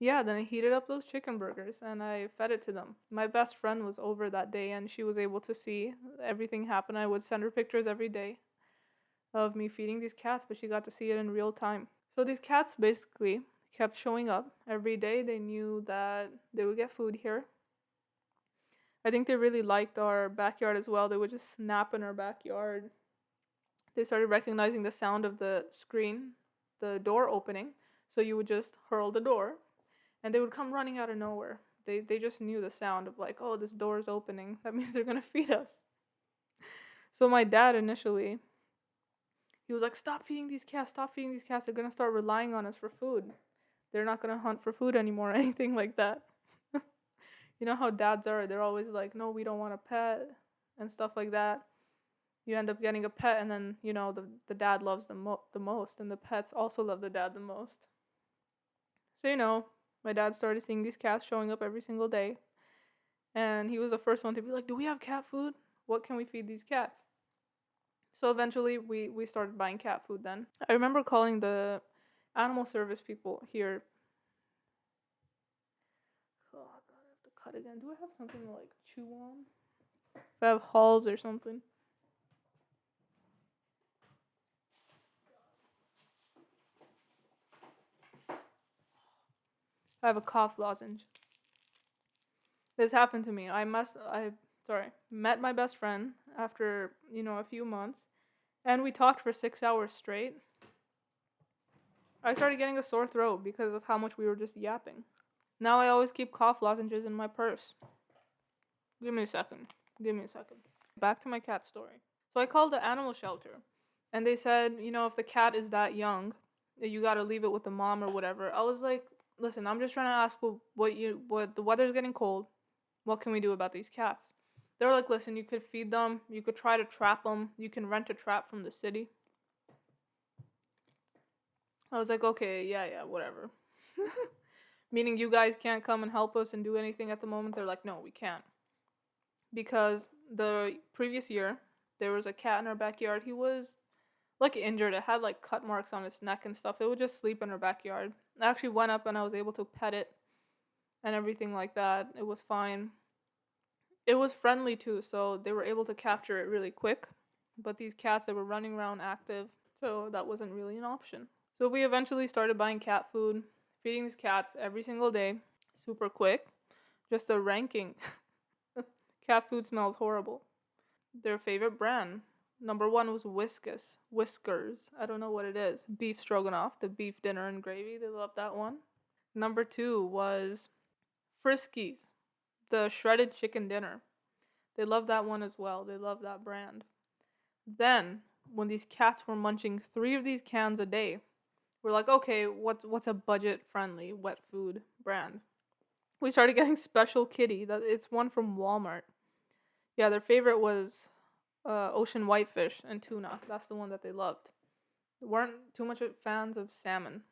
Yeah, then I heated up those chicken burgers and I fed it to them. My best friend was over that day and she was able to see everything happen. I would send her pictures every day of me feeding these cats, but she got to see it in real time. So these cats basically kept showing up every day. They knew that they would get food here. I think they really liked our backyard as well. They would just snap in our backyard. They started recognizing the sound of the screen, the door opening. So you would just hurl the door and they would come running out of nowhere. They just knew the sound of like, oh, this door is opening. That means they're going to feed us. So my dad initially, he was like, stop feeding these cats. Stop feeding these cats. They're going to start relying on us for food. They're not going to hunt for food anymore or anything like that. You know how dads are. They're always like, no, we don't want a pet and stuff like that. You end up getting a pet and then, the dad loves them the most. And the pets also love the dad the most. So, my dad started seeing these cats showing up every single day. And he was the first one to be like, do we have cat food? What can we feed these cats? So eventually we started buying cat food then. I remember calling the animal service people here. Oh god, I have to cut again. Do I have something to like chew on? If I have Halls or something. I have a cough lozenge. This happened to me. I met my best friend after, a few months. And we talked for 6 hours straight. I started getting a sore throat because of how much we were just yapping. Now I always keep cough lozenges in my purse. Give me a second. Back to my cat story. So I called the animal shelter. And they said, if the cat is that young, you gotta leave it with the mom or whatever. I was like, listen, I'm just trying to ask what the weather's getting cold. What can we do about these cats? They were like, listen, you could feed them. You could try to trap them. You can rent a trap from the city. I was like, okay, yeah, whatever. Meaning you guys can't come and help us and do anything at the moment? They're like, no, we can't. Because the previous year, there was a cat in our backyard. He was like injured. It had like cut marks on its neck and stuff. It would just sleep in our backyard. I actually went up and I was able to pet it and everything like that. It was fine. It was friendly too, so they were able to capture it really quick. But these cats, they were running around active, so that wasn't really an option. So we eventually started buying cat food, feeding these cats every single day, super quick. Just the ranking. Cat food smells horrible. Their favorite brand. Number 1 was Whiskers. I don't know what it is. Beef stroganoff, the beef dinner and gravy. They love that one. Number 2 was Friskies, the shredded chicken dinner. They love that one as well. They love that brand. Then, when these cats were munching 3 of these cans a day, we're like, okay, what's a budget-friendly wet food brand? We started getting special kitty. That it's one from Walmart. Yeah, their favorite was ocean whitefish and tuna. That's the one that they loved. They weren't too much fans of salmon.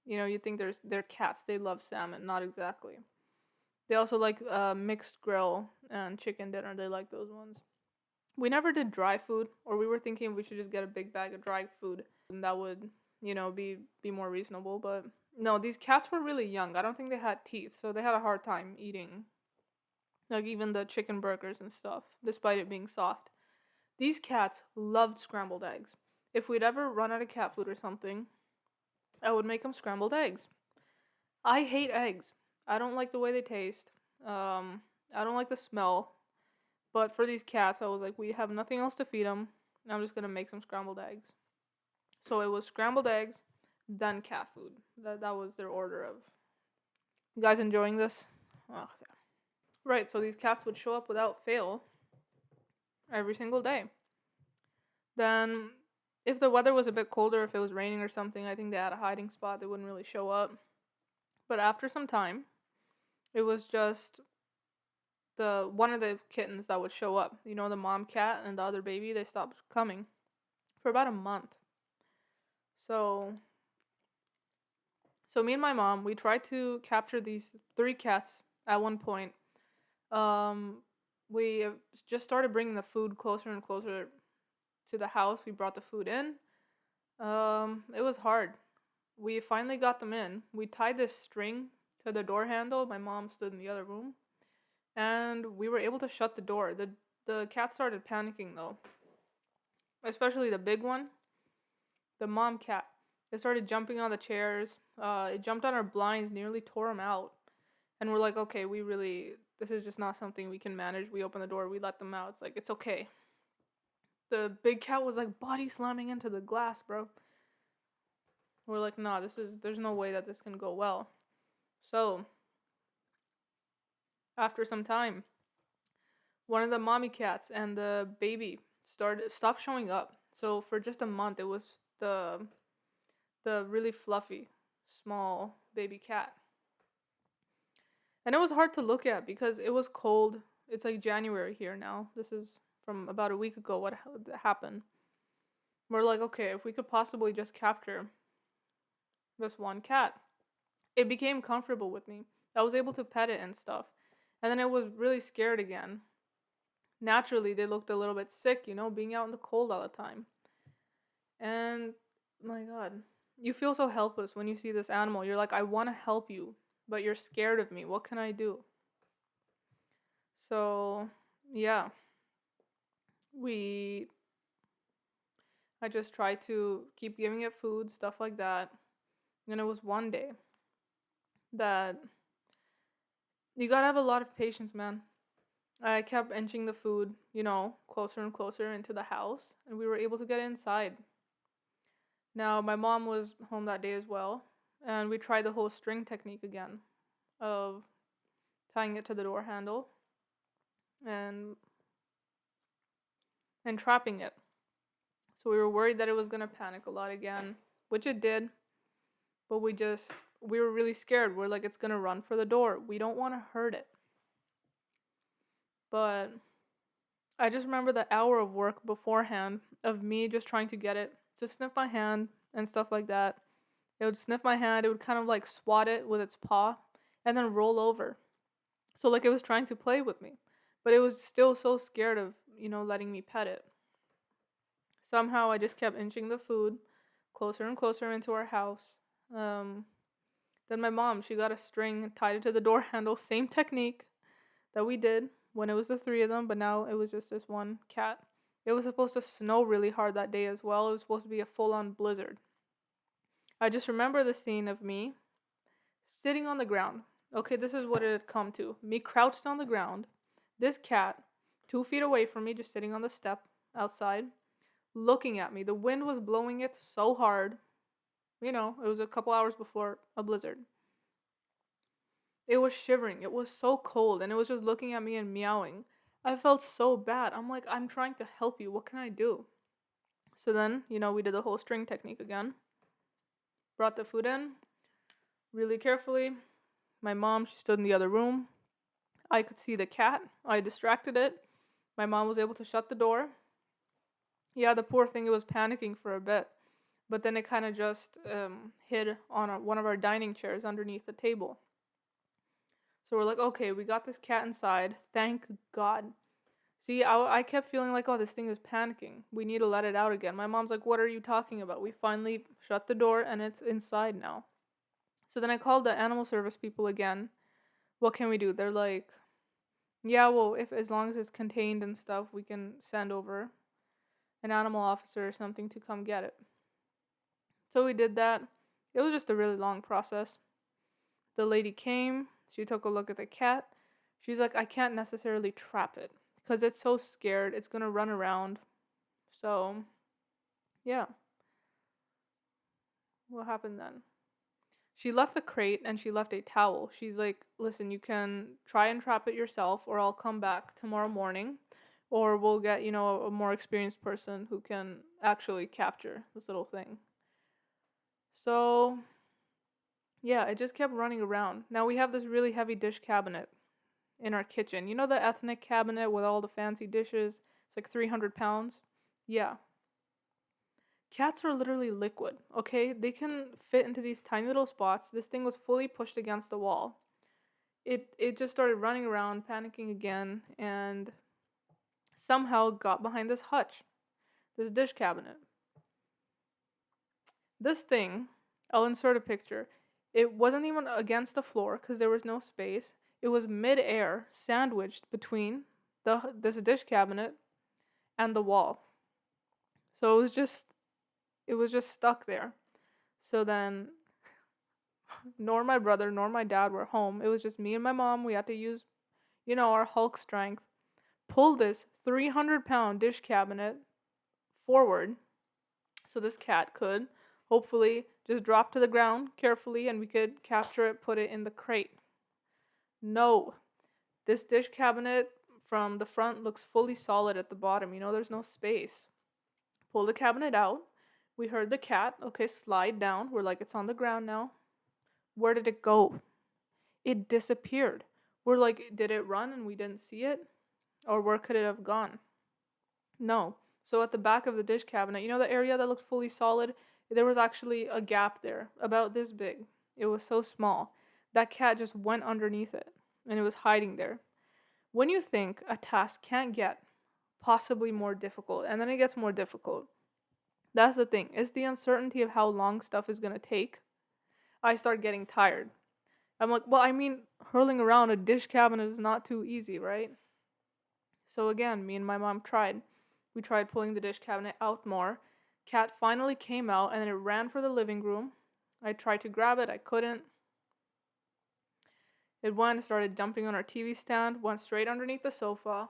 You'd think they're cats. They love salmon. Not exactly. They also like mixed grill and chicken dinner. They like those ones. We never did dry food, or we were thinking we should just get a big bag of dry food, and that would, be more reasonable. But no, these cats were really young. I don't think they had teeth, so they had a hard time eating, like even the chicken burgers and stuff, despite it being soft. These cats loved scrambled eggs. If we'd ever run out of cat food or something, I would make them scrambled eggs. I hate eggs. I don't like the way they taste. I don't like the smell. But for these cats, I was like, we have nothing else to feed them. I'm just gonna make some scrambled eggs. So it was scrambled eggs, then cat food. That was their order of. You guys enjoying this? Oh, yeah. Right. So these cats would show up without fail every single day. Then, if the weather was a bit colder, if it was raining or something, I think they had a hiding spot. They wouldn't really show up. But after some time, it was just the one of the kittens that would show up. The mom cat and the other baby, they stopped coming for about a month. So me and my mom, we tried to capture these 3 cats at one point. We just started bringing the food closer and closer to the house. We brought the food in. It was hard. We finally got them in. We tied this string to the door handle. My mom stood in the other room, and we were able to shut the door. The cat started panicking though, especially the big one, the mom cat. It started jumping on the chairs. It jumped on our blinds, nearly tore them out. And we're like, okay, this is just not something we can manage. We open the door, we let them out. It's like, it's okay. The big cat was like body slamming into the glass, bro. We're like, nah, there's no way that this can go well. So, after some time, one of the mommy cats and the baby stopped showing up. So for just a month, it was the really fluffy, small baby cat. And it was hard to look at because it was cold. It's like January here now. This is from about a week ago what happened. We're like, okay, if we could possibly just capture this one cat. It became comfortable with me. I was able to pet it and stuff. And then it was really scared again. Naturally, they looked a little bit sick, being out in the cold all the time. And my God, you feel so helpless when you see this animal. You're like, I want to help you, but you're scared of me. What can I do? So, yeah. I just tried to keep giving it food, stuff like that. And it was one day that you gotta have a lot of patience, man. I kept inching the food, closer and closer into the house, and we were able to get inside. Now, my mom was home that day as well, and we tried the whole string technique again of tying it to the door handle and trapping it. So we were worried that it was going to panic a lot again, which it did, but we were really scared. We're like, it's going to run for the door. We don't want to hurt it. But I just remember the hour of work beforehand of me just trying to get it to sniff my hand and stuff like that. It would sniff my hand, it would kind of like swat it with its paw and then roll over. So like it was trying to play with me, but it was still so scared of, letting me pet it. Somehow I just kept inching the food closer and closer into our house. Then my mom, she got a string, tied it to the door handle, same technique that we did when it was the 3 of them, but now it was just this one cat. It was supposed to snow really hard that day as well. It was supposed to be a full-on blizzard. I just remember the scene of me sitting on the ground. Okay, this is what it had come to. Me crouched on the ground. This cat, 2 feet away from me, just sitting on the step outside, looking at me. The wind was blowing it so hard. It was a couple hours before a blizzard. It was shivering. It was so cold, and it was just looking at me and meowing. I felt so bad. I'm like, I'm trying to help you. What can I do? So then, we did the whole string technique again. Brought the food in really carefully. My mom, she stood in the other room. I could see the cat. I distracted it. My mom was able to shut the door. Yeah, the poor thing, it was panicking for a bit. But then it kind of just hid on one of our dining chairs underneath the table. So we're like, okay, we got this cat inside. Thank God. See, I kept feeling like, oh, this thing is panicking. We need to let it out again. My mom's like, what are you talking about? We finally shut the door and it's inside now. So then I called the animal service people again. What can we do? They're like, yeah, well, if as long as it's contained and stuff, we can send over an animal officer or something to come get it. So we did that. It was just a really long process. The lady came. She took a look at the cat. She's like, I can't necessarily trap it because it's so scared. It's going to run around. So, yeah. What happened then? She left the crate and she left a towel. She's like, listen, you can try and trap it yourself, or I'll come back tomorrow morning, or we'll get, a more experienced person who can actually capture this little thing. So, yeah, it just kept running around. Now we have this really heavy dish cabinet in our kitchen. You know the ethnic cabinet with all the fancy dishes? It's like 300 pounds. Yeah. Cats are literally liquid, okay? They can fit into these tiny little spots. This thing was fully pushed against the wall. It just started running around, panicking again, and somehow got behind this hutch, this dish cabinet. This thing, I'll insert a picture. It wasn't even against the floor because there was no space. It was mid-air, sandwiched between this dish cabinet and the wall. So it was just stuck there. So then, nor my brother nor my dad were home. It was just me and my mom. We had to use, our Hulk strength, pull this 300-pound dish cabinet forward so this cat could hopefully just drop to the ground carefully and we could capture it, put it in the crate. No, this dish cabinet from the front looks fully solid at the bottom. There's no space. Pull the cabinet out. We heard the cat, okay, slide down. We're like, it's on the ground now. Where did it go? It disappeared. We're like, did it run and we didn't see it? Or where could it have gone? No. So at the back of the dish cabinet, the area that looked fully solid, there was actually a gap there, about this big. It was so small. That cat just went underneath it, and it was hiding there. When you think a task can't get possibly more difficult, and then it gets more difficult, that's the thing. It's the uncertainty of how long stuff is going to take. I start getting tired. I'm like, well, hurling around a dish cabinet is not too easy, right? So again, me and my mom tried. We tried pulling the dish cabinet out more. Cat finally came out and then it ran for the living room. I tried to grab it, I couldn't. It went and started jumping on our TV stand, went straight underneath the sofa.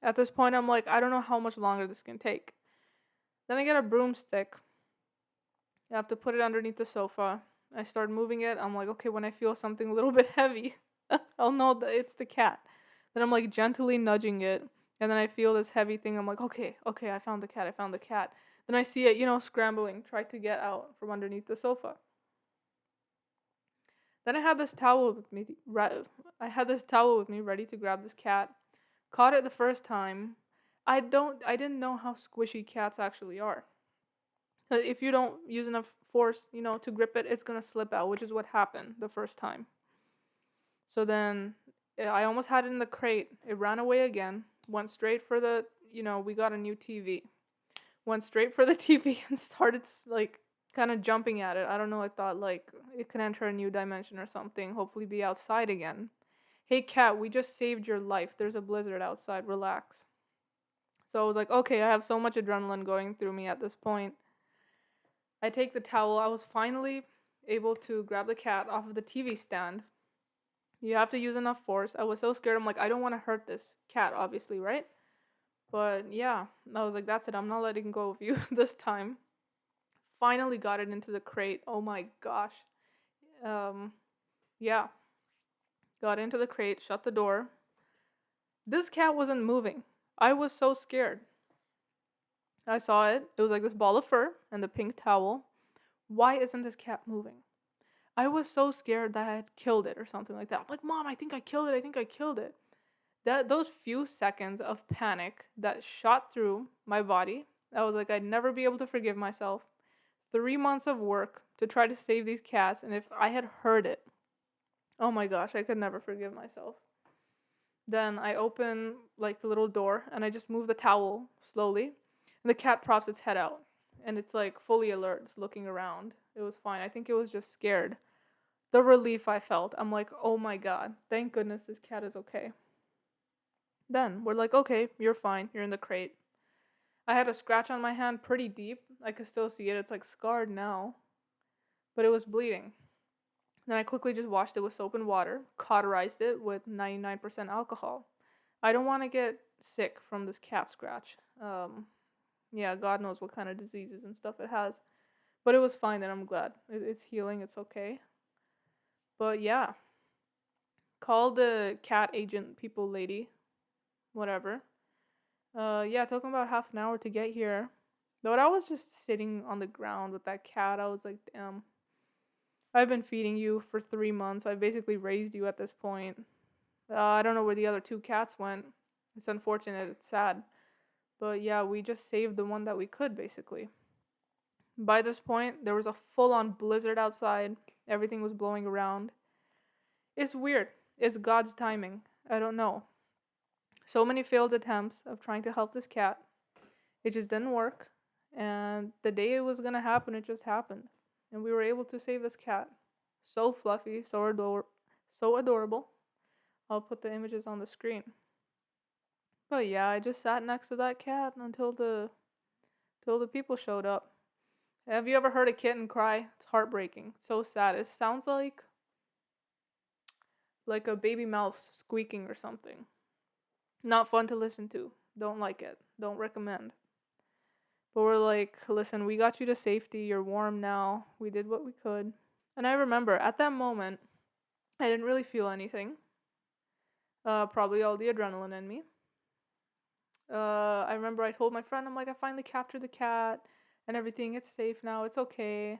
At this point, I'm like, I don't know how much longer this can take. Then I get a broomstick. I have to put it underneath the sofa. I start moving it. I'm like, okay, when I feel something a little bit heavy, I'll know that it's the cat. Then I'm like gently nudging it. And then I feel this heavy thing. I'm like, okay, I found the cat. Then I see it, scrambling, try to get out from underneath the sofa. Then I had this towel with me. Ready to grab this cat. Caught it the first time. I didn't know how squishy cats actually are. If you don't use enough force, to grip it, it's gonna slip out, which is what happened the first time. So then I almost had it in the crate. It ran away again. Went straight for the, we got a new TV. Went straight for the TV and started kind of jumping at it. I don't know. I thought it could enter a new dimension or something. Hopefully be outside again. Hey cat, we just saved your life. There's a blizzard outside. Relax. So I was like, okay, I have so much adrenaline going through me at this point. I take the towel. I was finally able to grab the cat off of the TV stand. You have to use enough force. I was so scared. I'm like, I don't want to hurt this cat, obviously, right? But yeah, I was like, that's it. I'm not letting go of you this time. Finally got it into the crate. Oh my gosh. Yeah. Got into the crate, shut the door. This cat wasn't moving. I was so scared. I saw it. It was like this ball of fur and the pink towel. Why isn't this cat moving? I was so scared that I had killed it or something like that. I'm like, Mom, I think I killed it. I think I killed it. Those few seconds of panic that shot through my body, I was like, I'd never be able to forgive myself. 3 months of work to try to save these cats, and if I had heard it, oh my gosh, I could never forgive myself. Then I open like the little door and I just move the towel slowly, and the cat props its head out and it's like fully alert, it's looking around. It was fine. I think it was just scared. The relief I felt, I'm like, oh my god, thank goodness this cat is okay. Then we're like, okay, you're fine. You're in the crate. I had a scratch on my hand pretty deep. I could still see it. It's like scarred now, but it was bleeding. Then I quickly just washed it with soap and water, cauterized it with 99% alcohol. I don't want to get sick from this cat scratch. Yeah, God knows what kind of diseases and stuff it has. But it was fine, and I'm glad. It's healing, it's okay. But yeah, call the cat agent people lady, whatever. Yeah, it took him about half an hour to get here. But I was just sitting on the ground with that cat. I was like, damn. I've been feeding you for 3 months. I've basically raised you at this point. I don't know where the other two cats went. It's unfortunate. It's sad. But yeah, we just saved the one that we could, basically. By this point, there was a full-on blizzard outside. Everything was blowing around. It's weird. It's God's timing. I don't know. So many failed attempts of trying to help this cat. It just didn't work. And the day it was going to happen, it just happened. And we were able to save this cat. So fluffy, so adorable. I'll put the images on the screen. But yeah, I just sat next to that cat until the people showed up. Have you ever heard a kitten cry? It's heartbreaking. It's so sad. It sounds like a baby mouse squeaking or something. Not fun to listen to. Don't like it. Don't recommend. But we're like, listen, we got you to safety. You're warm now. We did what we could. And I remember at that moment, I didn't really feel anything. Probably all the adrenaline in me. I remember I told my friend, I'm like, I finally captured the cat and everything. It's safe now. It's okay.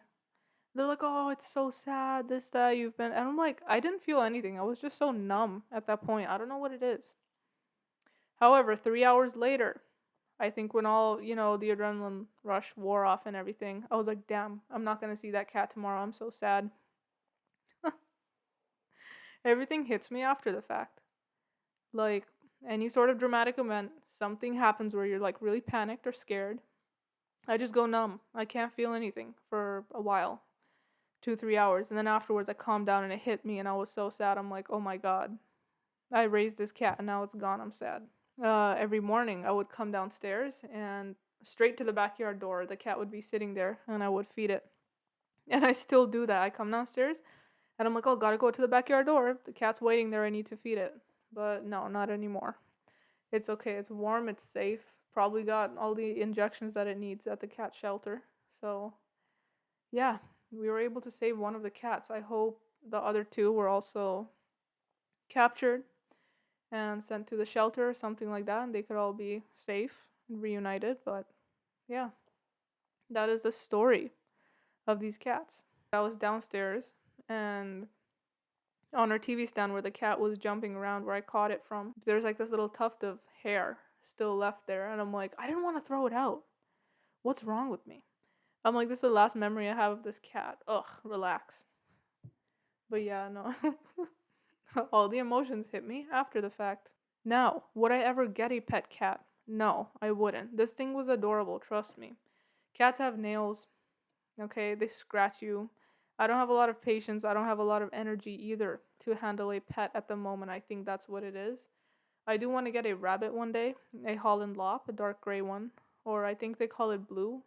They're like, oh, it's so sad. This, that, you've been. And I'm like, I didn't feel anything. I was just so numb at that point. I don't know what it is. However, 3 hours later, I think when all, the adrenaline rush wore off and everything, I was like, damn, I'm not going to see that cat tomorrow. I'm so sad. Everything hits me after the fact. Like, any sort of dramatic event, something happens where you're like really panicked or scared. I just go numb. I can't feel anything for a while. 2-3 hours. And then afterwards I calmed down and it hit me and I was so sad. I'm like, oh my god. I raised this cat and now it's gone. I'm sad. Every morning I would come downstairs and straight to the backyard door. The cat would be sitting there and I would feed it. And I still do that. I come downstairs and I'm like, oh, gotta go to the backyard door. The cat's waiting there. I need to feed it. But no, not anymore. It's okay. It's warm. It's safe. Probably got all the injections that it needs at the cat shelter. So, yeah, we were able to save one of the cats. I hope the other two were also captured and sent to the shelter or something like that, and they could all be safe and reunited. But yeah, that is the story of these cats. I was downstairs and on our TV stand where the cat was jumping around where I caught it from, there's like this little tuft of hair still left there. And I'm like, I didn't want to throw it out. What's wrong with me? I'm like, this is the last memory I have of this cat. Ugh, relax. But yeah, no. All the emotions hit me after the fact. Now, would I ever get a pet cat? No, I wouldn't. This thing was adorable, trust me. Cats have nails, okay? They scratch you. I don't have a lot of patience. I don't have a lot of energy either to handle a pet at the moment. I think that's what it is. I do want to get a rabbit one day, a Holland Lop, a dark gray one, or I think they call it blue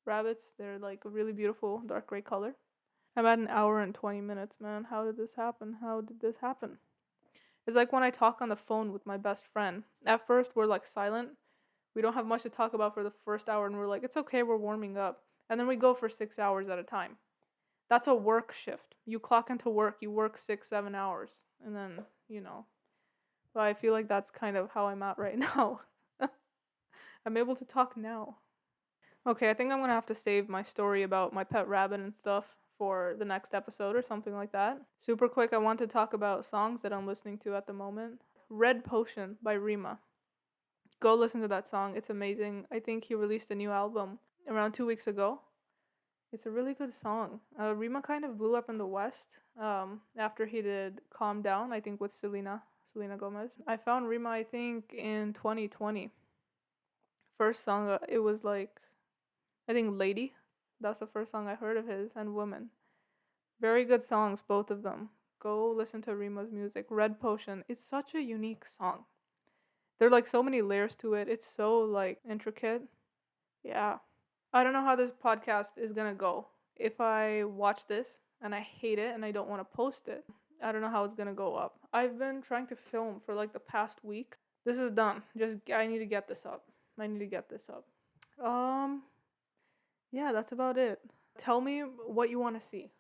rabbits. They're like a really beautiful dark gray color. I'm at 1 hour and 20 minutes, man. How did this happen? How did this happen? It's like when I talk on the phone with my best friend. At first, we're like silent. We don't have much to talk about for the first hour, and we're like, it's okay, we're warming up. And then we go for 6 hours at a time. That's a work shift. You clock into work, you work 6-7 hours, and then, But I feel like that's kind of how I'm at right now. I'm able to talk now. Okay, I think I'm gonna have to save my story about my pet rabbit and stuff for the next episode or something like that. Super quick, I want to talk about songs that I'm listening to at the moment. Red Potion by Rema. Go listen to that song. It's amazing. I think he released a new album around 2 weeks ago. It's a really good song. Rema kind of blew up in the West after he did Calm Down, I think with Selena Gomez. I found Rema, I think, in 2020. First song, it was like, I think Lady. That's the first song I heard of his, and Woman. Very good songs, both of them. Go listen to Rema's music. Red Potion. It's such a unique song. There are like so many layers to it. It's so like intricate. Yeah. I don't know how this podcast is gonna go. If I watch this and I hate it and I don't want to post it, I don't know how it's gonna go up. I've been trying to film for like the past week. This is done. I need to get this up. Yeah, that's about it. Tell me what you want to see.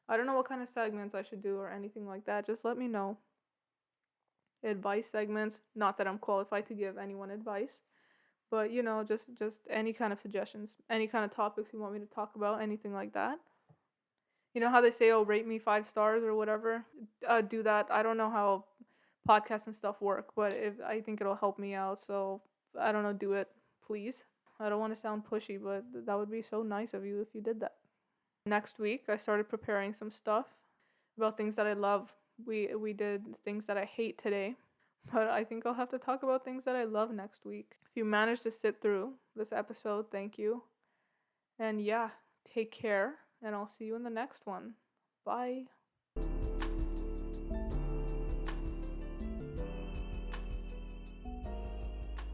I don't know what kind of segments I should do or anything like that. Just let me know. Advice segments. Not that I'm qualified to give anyone advice. But, just any kind of suggestions. Any kind of topics you want me to talk about. Anything like that. You know how they say, oh, rate me 5 stars or whatever? Do that. I don't know how podcasts and stuff work. But I think it'll help me out. So, I don't know. Do it. Please. I don't want to sound pushy, but that would be so nice of you if you did that. Next week, I started preparing some stuff about things that I love. We did things that I hate today, but I think I'll have to talk about things that I love next week. If you managed to sit through this episode, thank you. And yeah, take care, and I'll see you in the next one. Bye.